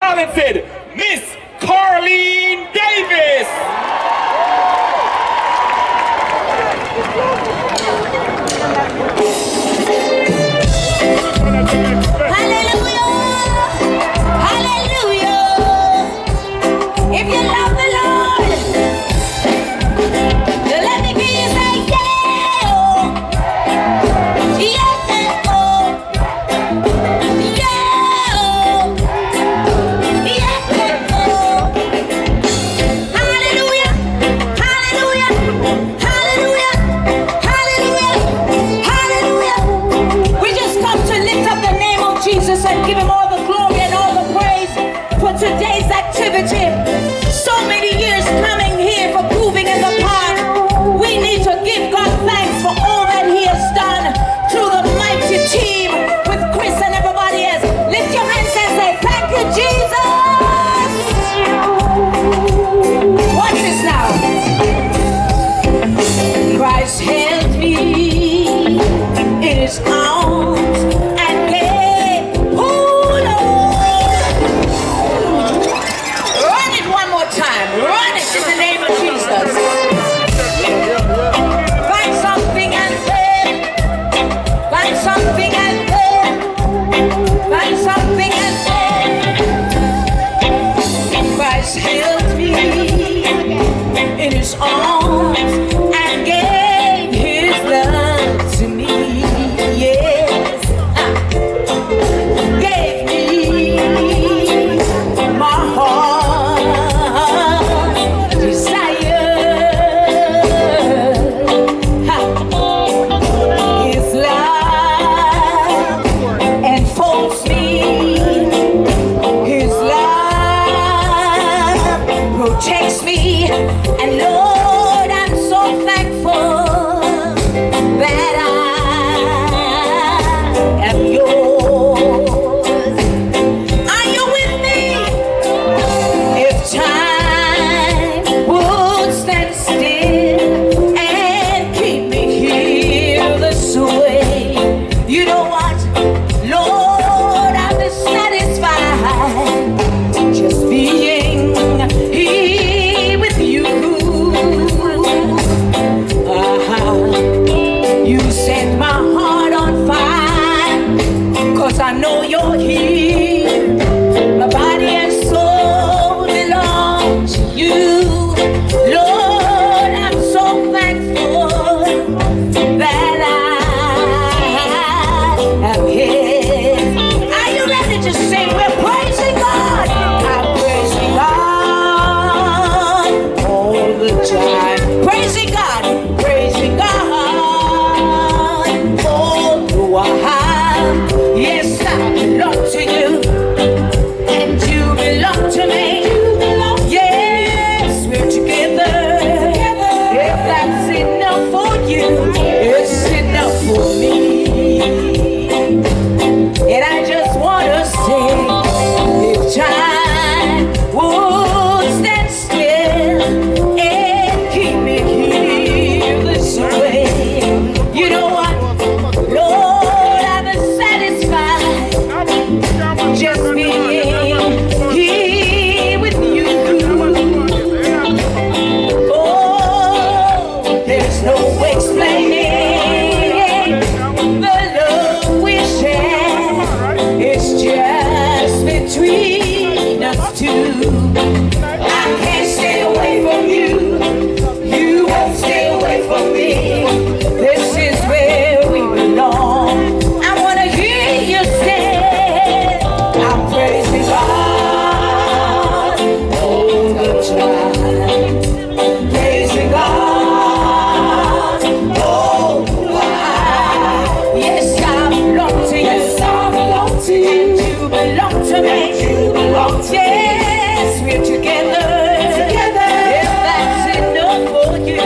talented Miss Carleen Davis. Hallelujah! Hallelujah! If you love the Lord, let me hear you say, yeah, oh, yes, oh, yeah, oh, yes, oh. Hallelujah! Hallelujah! Hallelujah! Hallelujah! Hallelujah! We just come to lift up the name of Jesus and give him all the glory and all the praise for today's activity. So many years coming here for proving in the park. We need to give God thanks for all that he has done through the mighty team with Chris and everybody else. Lift your hands and say, thank you, Jesus. Watch this now. Christ held me in his arms and gave, oh Lord. Run it one more time. Run it in the name of Jesus. Find something and say, find something and say, find something and say. Christ held me in his arms and gave his love to me. Yes, gave me my heart desire. His love enfolds me. His love protects me. And Lord, I'm so thankful that I am yours. Are you with me? If time would stand still and keep me here this way, you know what? Lord, I'll be satisfied just being here with you. You set my heart on fire, 'cause I know you're here. My body and soul belong to you. Lord, I'm so thankful that I am his. Are you ready to sing? We're praising God. I'm praising God all the time. Praising God. Praising God all the while. Yes, I belong to you, and you belong to me. Yes, we're together. If that's enough for you, it's enough for me. And I just want to say, if time would stand still and keep me here this way, you know what? Lord, I've been satisfied just being here with you. Oh, there's no explaining the love we share. It's just between us two. I can't stay away from you. You won't stay away from me. This is where we belong. I want to hear you say, I'm praising God all the time. Praising God all the while. Yes, I belong to you. Yes, I belong to you. And you belong to me. And you belong to me. Yes, we're together. If that's enough for you,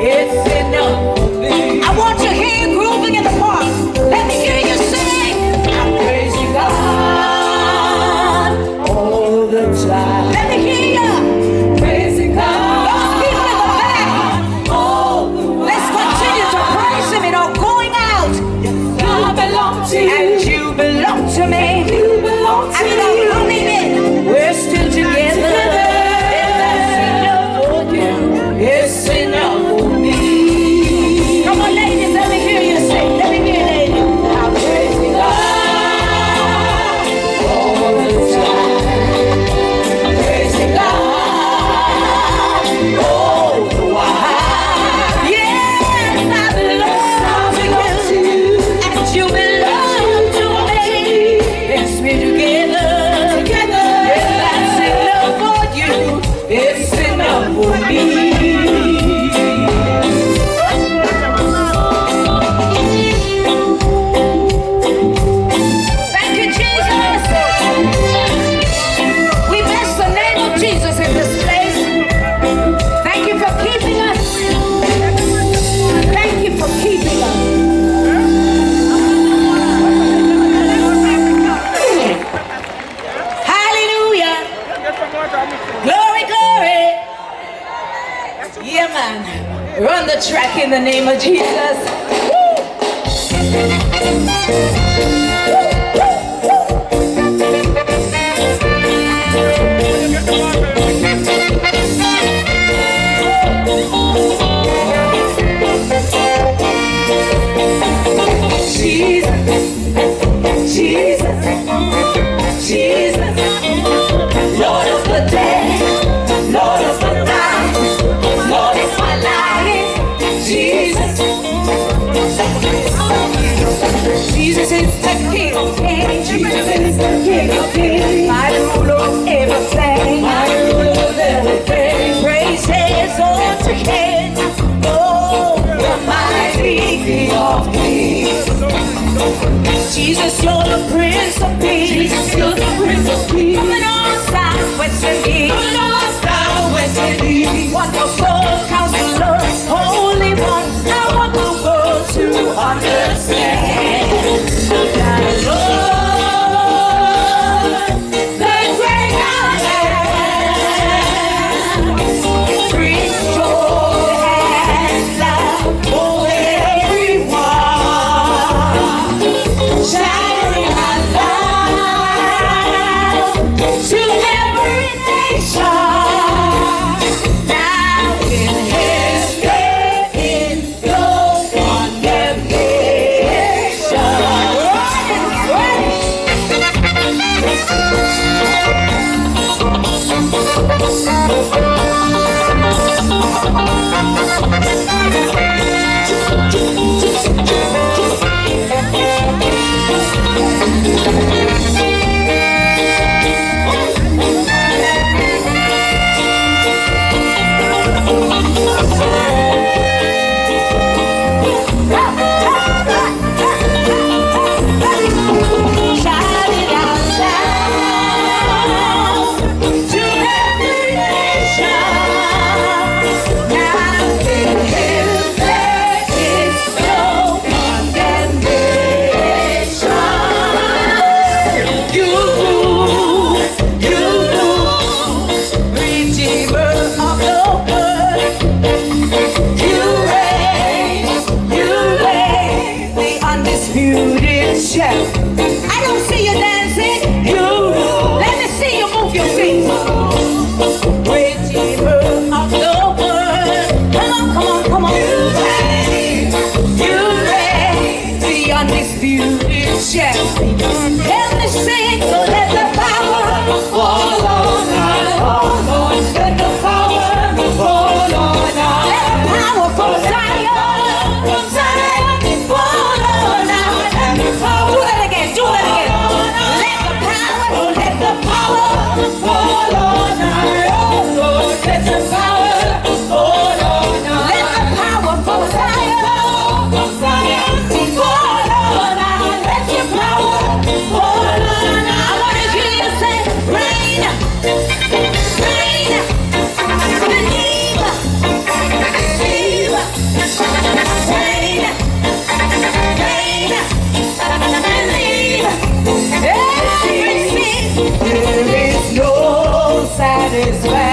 it's enough for me. I want to hear you grooving in the park. Let me hear you sing. I'm praising God all the time. Let me hear you. Praising God. Those people in the back. All the while. Let's continue to praise him in our going out. I belong to you. And you belong to me. You belong to me. And I'm coming in. Run the track in the name of Jesus. Jesus, Jesus, Jesus, Lord of the day, Lord of the night, Lord of my life. Jesus, Jesus is the King of Kings. Jesus is the King of Kings. My ruler of everything. My ruler of everything. Praises unto Him. Oh, the mighty King of Kings. Jesus, you're the Prince of Peace. Jesus, you're the Prince of Peace. Coming on south, west and east. Coming on south, west and east. Wonderful Counselor, Holy One. I want the world to understand that Lord, the great I am, brings joy and love for everyone. Shining our light to every nation. Now in His name, in no condemnation. Shining out loud to every nation. Now in Him there is no condemnation. You, Redeemer of the world. You reign, the undisputed champ. I don't see you dancing. Let me see you move your feet. Redeemer of the world. Come on, come on. You reign, the undisputed champ. Let me sing, so let the power fall on us. Let the power fall on us. Let the power from Zion, fall on us. Do that again, do that again. Let the power fall on us. Let the power fall on us. Let the power from Zion, fall on us. Let your power fall on us. I want to hear you say, rain, rain, believe, believe, rain, rain, believe. Everything, there is no satisfaction.